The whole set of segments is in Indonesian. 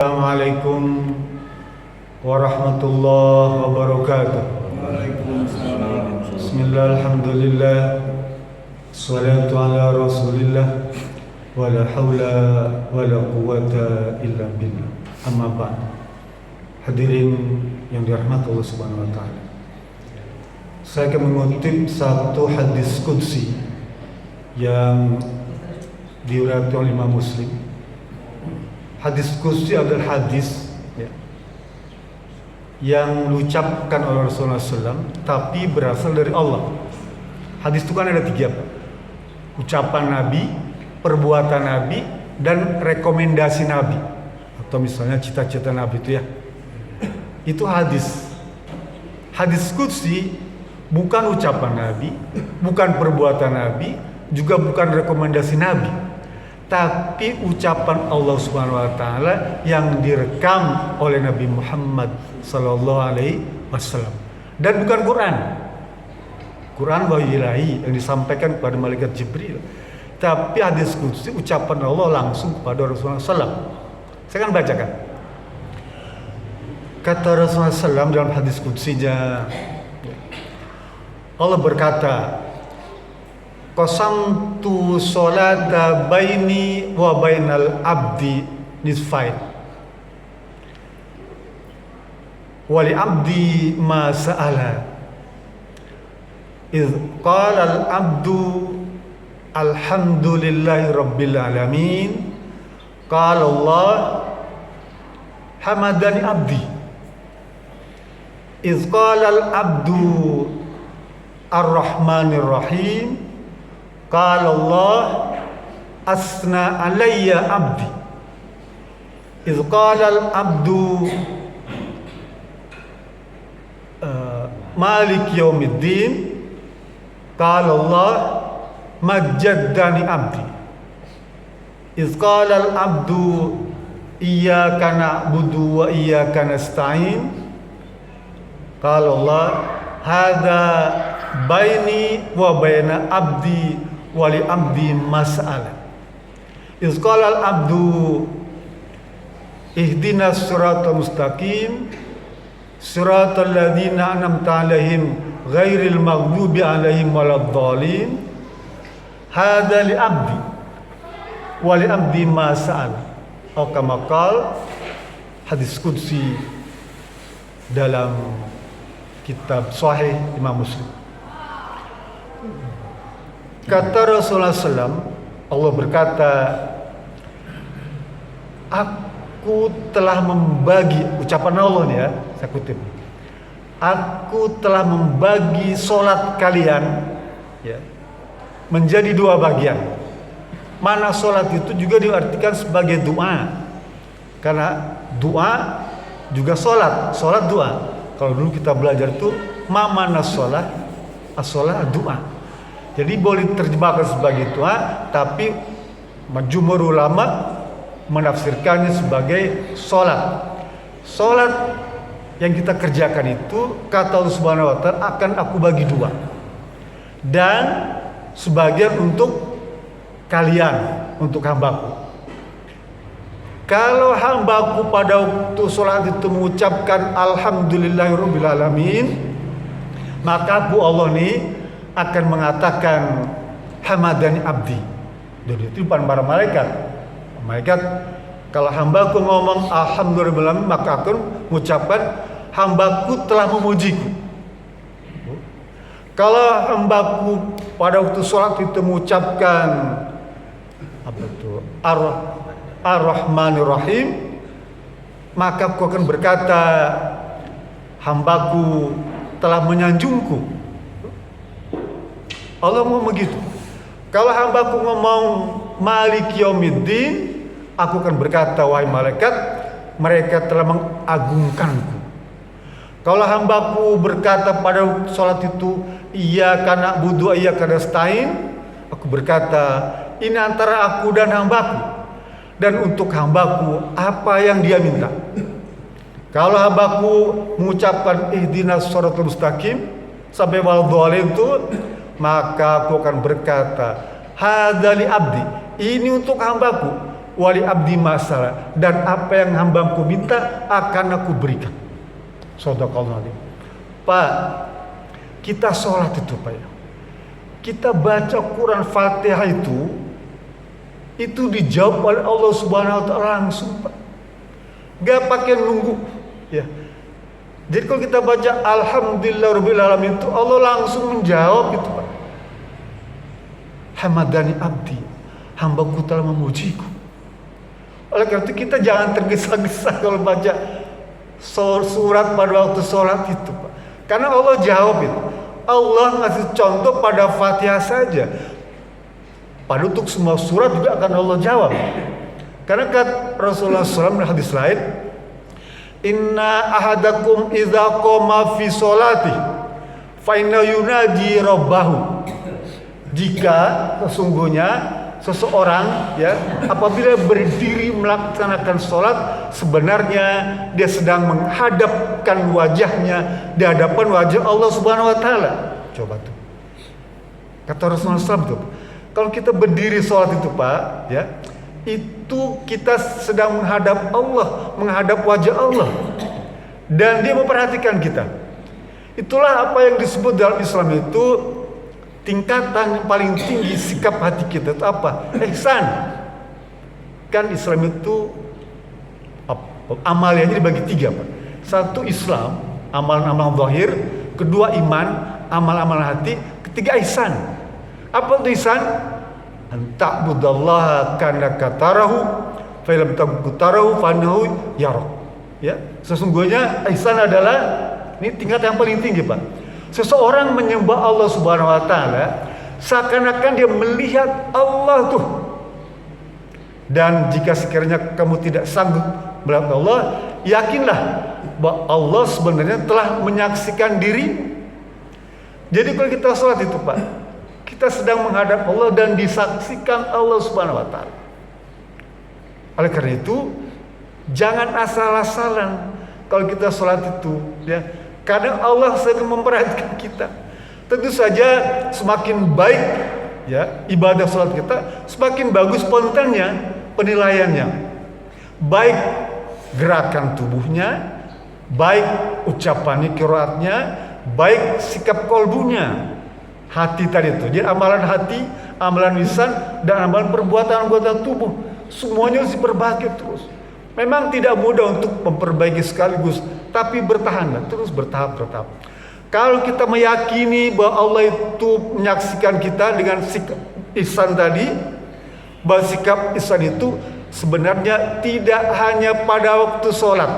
Assalamualaikum warahmatullahi wabarakatuh. Waalaikumsalam. Bismillah, alhamdulillah, salatu ala rasulillah, wala hawla wala quwata illa billah. Amma ba'd. Hadirin yang dirahmati Allah Subhanahu wa taala. Saya akan mengutip satu hadis qudsi yang diriwayatkan oleh Imam Muslim. Hadis qudsi adalah hadis yang diucapkan oleh Rasulullah SAW, tapi berasal dari Allah. Hadis itu kan ada tiga, ucapan Nabi, perbuatan Nabi, dan rekomendasi Nabi. Atau misalnya cita-cita Nabi itu ya. Itu hadis. Hadis qudsi bukan ucapan Nabi, bukan perbuatan Nabi, juga bukan rekomendasi Nabi, tapi ucapan Allah Subhanahu wa taala yang direkam oleh Nabi Muhammad sallallahu alaihi wasallam. Dan bukan Quran. Quran wahyu ilahi yang disampaikan kepada malaikat Jibril. Tapi hadis qudsi ucapan Allah langsung kepada Rasulullah SAW. Saya akan bacakan. Kata Rasulullah SAW dalam hadis qudsinya, Allah berkata, qasamtu sholata baini wa bainal abdi nisfain wa li abdi ma sa'ala idh qala al abdu alhamdulillahi rabbil alamin qala Allah hamadani abdi idh qala al abdu ar-rahmanir rahim qala Allah asna alayya abdi idh qala al-abdu malik yaumiddin qala Allah majjadani abdi idh qala al-abdu iyyaka na'budu wa iyyaka nasta'in qala Allah hadza baini wa baina abdi wali abdi mas'ala iz qala al abdu ihdinas siratal mustaqim siratal ladzina an'amta 'alaihim ghairil maghdubi 'alaihim waladdallin hadza li abdi wali abdi mas'ala. Atau kama qala, hadis qudsi dalam kitab Sahih Imam Muslim. Kata Rasulullah SAW, Allah berkata, aku telah membagi, ucapan Allah nih ya, saya kutip, aku telah membagi solat kalian ya, menjadi dua bagian. Mana solat itu juga diartikan sebagai doa, karena doa juga solat, solat doa. Kalau dulu kita belajar itu mana solat, as-solat doa. Jadi boleh terjemahkan sebagai doa, tapi jumhur ulama menafsirkannya sebagai solat. Solat yang kita kerjakan itu, kata Allah Subhanahu wa taala, akan aku bagi dua. Dan sebagian untuk kalian, untuk hambaku. Kalau hambaku pada waktu sholat itu mengucapkan alhamdulillahirabbil alamin, maka aku Allah nih akan mengatakan hamadani abdi. Dan itu depan para malaikat. Malaikat, kalau hambaku ngomong alhamdulillahirabbil alamin, maka akan mengucapkan hambaku telah memujiku. Kalau hambaku pada waktu sholat itu mengucapkan apa itu Ar-Rahmanir Rahim, maka aku akan berkata hambaku telah menyanjungku. Allah mau begitu. Kalau hambaku ngomong Malik Yaumiddin, aku akan berkata wahai malaikat, mereka telah mengagungkanku. Kalau hambaku berkata pada sholat itu iyyaka na'budu wa iyyaka nasta'in, aku berkata ini antara aku dan hambaku, dan untuk hambaku apa yang dia minta. Kalau hambaku mengucapkan ihdinas siratal mustaqim sampai waladhdallin itu, maka aku akan berkata hadza li abdi, ini untuk hambaku, wali abdi masalah, dan apa yang hambaku minta akan aku berikan. Shadaqallahu alazim. Pak, kita sholat itu Pak ya, kita baca Quran Fatihah itu dijawab oleh Allah Subhanahu wa taala langsung Pak. Gak pakai nunggu ya. Jadi kalau kita baca alhamdulillahirabbil alamin itu Allah langsung menjawab itu Pak. Hamadani abdi, hambaku telah memujiku. Oleh karena itu kita jangan tergesa-gesa kalau baca surat pada waktu sholat itu Pak. Karena Allah jawab itu. Allah ngasih contoh pada Fatihah saja. Pada untuk semua surat juga akan Allah jawab. Karena kata Rasulullah SAW dalam hadis lain, inna ahadakum idza qama fi sholati fa inna yunadi rabbahu. Jika sesungguhnya seseorang ya apabila berdiri melaksanakan sholat, sebenarnya dia sedang menghadapkan wajahnya di hadapan wajah Allah Subhanahu wa taala. Coba tuh. Kata Rasulullah SAW tuh, kalau kita berdiri sholat itu Pak ya, itu kita sedang menghadap Allah, menghadap wajah Allah, dan dia memperhatikan kita. Itulah apa yang disebut dalam Islam itu tingkatan yang paling tinggi sikap hati kita itu apa? Ihsan. Kan Islam itu amalnya dibagi tiga Pak. Satu Islam, amalan-amalan zahir. Kedua iman, amal-amalan hati. Ketiga ihsan. Apa itu ihsan? Anta'budallaha kanaka tarahu fa lam takun tarahu fa innahu yarak. Ya, sesungguhnya ihsan adalah ini tingkat yang paling tinggi Pak. Seseorang menyembah Allah Subhanahu wa taala seakan-akan dia melihat Allah tuh. Dan jika sekiranya kamu tidak sanggup melihat Allah, yakinlah bahwa Allah sebenarnya telah menyaksikan diri. Jadi kalau kita sholat itu Pak, kita sedang menghadap Allah dan disaksikan Allah Subhanahu wa taala. Oleh karena itu, jangan asal-asalan kalau kita sholat itu ya. Kadang Allah sedang memperhatikan kita. Tentu saja semakin baik ya ibadah sholat kita, semakin bagus kontennya, penilaiannya. Baik gerakan tubuhnya, baik ucapannya, qiraatnya, baik sikap kolbunya, hati tadi itu. Jadi amalan hati, amalan lisan, dan amalan perbuatan anggota tubuh, semuanya harus diperbaiki terus. Memang tidak mudah untuk memperbaiki sekaligus, tapi bertahanlah, terus bertahap. Kalau kita meyakini bahwa Allah itu menyaksikan kita dengan sikap ihsan tadi, bahwa sikap ihsan itu sebenarnya tidak hanya pada waktu sholat,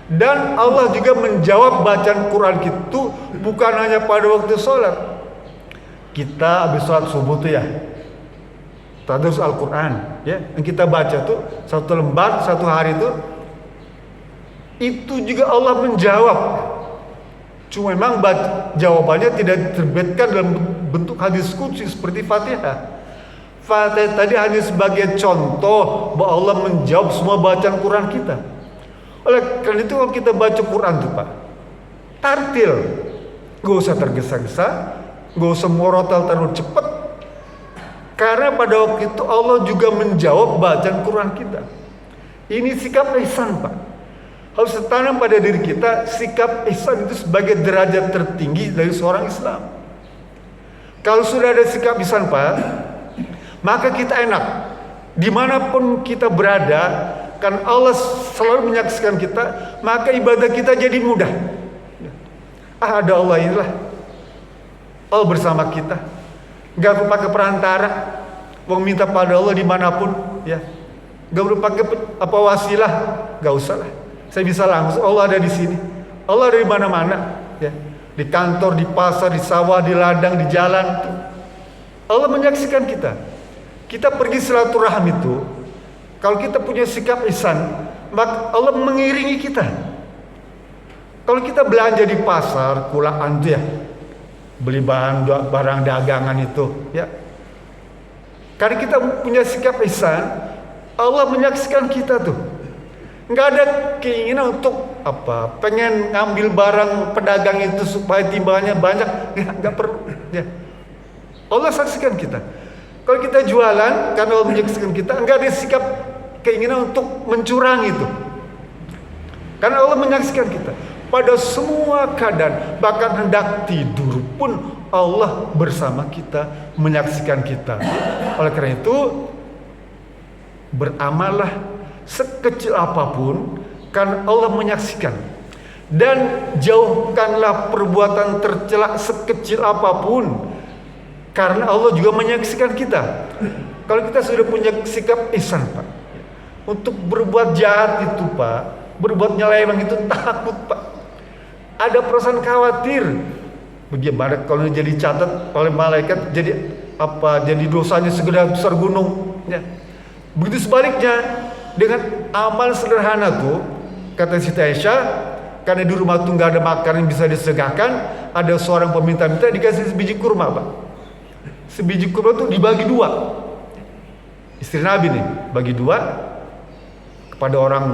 dan Allah juga menjawab bacaan Quran itu bukan hanya pada waktu sholat. Kita habis sholat subuh tuh ya, tadarus Al-Quran ya, yang kita baca tuh satu lembar satu hari itu juga Allah menjawab. Cuma memang jawabannya tidak diterbitkan dalam bentuk hadis qudsi seperti Fatihah. Fatihah tadi hanya sebagai contoh bahwa Allah menjawab semua bacaan Quran kita. Oleh karena itu kalau kita baca Quran tuh Pak, tartil, gak usah tergesa-gesa, gak usah morotal terlalu cepat. Karena pada waktu itu Allah juga menjawab bacaan Quran kita. Ini sikap ihsan Pak. Harus tertanam pada diri kita, sikap ihsan itu sebagai derajat tertinggi dari seorang Islam. Kalau sudah ada sikap ihsan Pak, maka kita enak dimanapun kita berada, kan Allah selalu menyaksikan kita, maka ibadah kita jadi mudah. Ada Allah inilah, Allah bersama kita, gak perlu pakai perantara, mau minta pada Allah dimanapun ya, gak perlu pakai apa wasilah, gak usah lah. Saya bisa langsung, Allah ada di sini, Allah ada di mana-mana ya, di kantor, di pasar, di sawah, di ladang, di jalan. Allah menyaksikan kita. Kita pergi silaturahmi itu, kalau kita punya sikap ihsan, maka Allah mengiringi kita. Kalau kita belanja di pasar, kulaan itu ya, beli barang dagangan itu ya, karena kita punya sikap ihsan, Allah menyaksikan kita tuh. Nggak ada keinginan untuk apa, pengen ngambil barang pedagang itu supaya timbangannya banyak, nggak perlu ya. Allah saksikan kita. Kalau kita jualan karena Allah menyaksikan kita, enggak ada sikap keinginan untuk mencurangi itu. Karena Allah menyaksikan kita pada semua keadaan, bahkan hendak tidur pun Allah bersama kita, menyaksikan kita. Oleh karena itu, beramallah sekecil apapun karena Allah menyaksikan, dan jauhkanlah perbuatan tercela sekecil apapun karena Allah juga menyaksikan kita. Kalau kita sudah punya sikap ihsan, Pak, untuk berbuat jahat itu, Pak, berbuat nyeleweng itu takut, Pak, ada perasaan khawatir. Bagaimana kalau jadi catat oleh malaikat, jadi apa? Jadi dosanya segede besar gunung. Ya. Begitu sebaliknya dengan amal sederhana tuh, kata Siti Aisyah, karena di rumah tuh nggak ada makanan yang bisa disegahkan, ada seorang peminta-minta dikasih sebiji kurma, Pak. Sebiji kurma tuh dibagi dua. Istri Nabi nih bagi dua kepada orang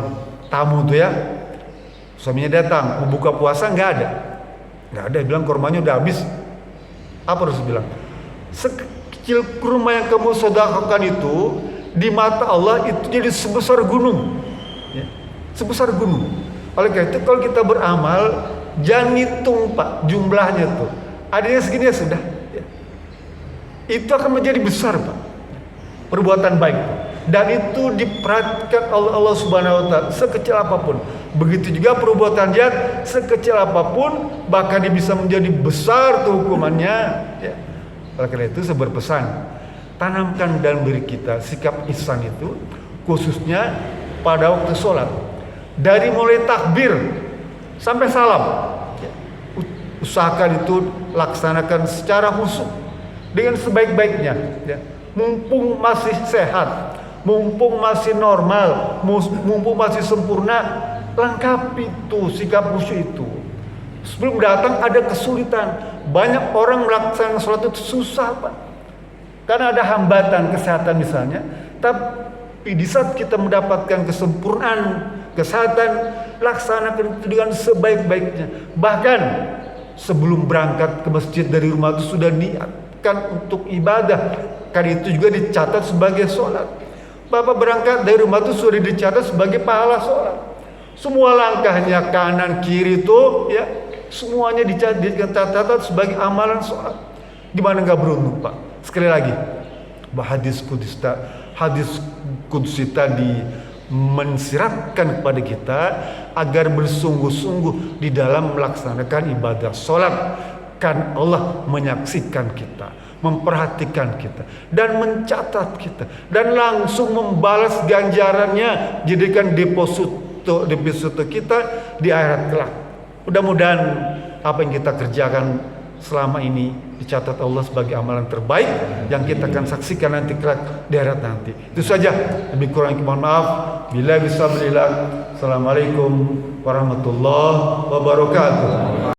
tamu tuh ya. Suaminya datang mau buka puasa, nggak ada, bilang kurmanya udah habis. Apa harus bilang? Sekecil kurma yang kamu sedekahkan itu di mata Allah itu jadi sebesar gunung, ya, sebesar gunung. Oleh karena itu kalau kita beramal jangan hitung, Pak, jumlahnya tuh adanya segini ya sudah, ya. Itu akan menjadi besar, Pak, perbuatan baik, dan itu diperhatikan oleh Allah Subhanahu Wa Taala sekecil apapun. Begitu juga perbuatan jahat sekecil apapun, bahkan dia bisa menjadi besar tuh hukumannya, ya. Oleh karena itu saya berpesan, tanamkan dalam diri kita sikap ihsan itu, khususnya pada waktu sholat, dari mulai takbir sampai salam, ya. Usahakan itu laksanakan secara khusyuk dengan sebaik-baiknya, ya. Mumpung masih sehat, mumpung masih normal, mumpung masih sempurna, lengkapi itu sikap khusyuk itu. Sebelum datang ada kesulitan, banyak orang melaksanakan sholat itu susah, Pak, karena ada hambatan kesehatan misalnya. Tapi di saat kita mendapatkan kesempurnaan kesehatan, laksanakan itu dengan sebaik-baiknya. Bahkan sebelum berangkat ke masjid dari rumah itu sudah niatkan untuk ibadah, karena itu juga dicatat sebagai sholat. Bapak berangkat dari rumah itu sudah dicatat sebagai pahala sholat. Semua langkahnya kanan kiri itu, ya, semuanya dicatat sebagai amalan sholat. Gimana nggak beruntung, Pak? Sekali lagi, hadis qudsi tadi mensiratkan kepada kita agar bersungguh-sungguh di dalam melaksanakan ibadah sholat, kan Allah menyaksikan kita, memperhatikan kita, dan mencatat kita, dan langsung membalas ganjarannya, jadikan deposito kita di akhirat kelak. Mudah-mudahan apa yang kita kerjakan selama ini dicatat Allah sebagai amalan terbaik yang kita akan saksikan nanti kelak di akhirat nanti. Itu saja, lebih kurang mohon maaf. Bila bisa berilah. Assalamualaikum warahmatullahi wabarakatuh.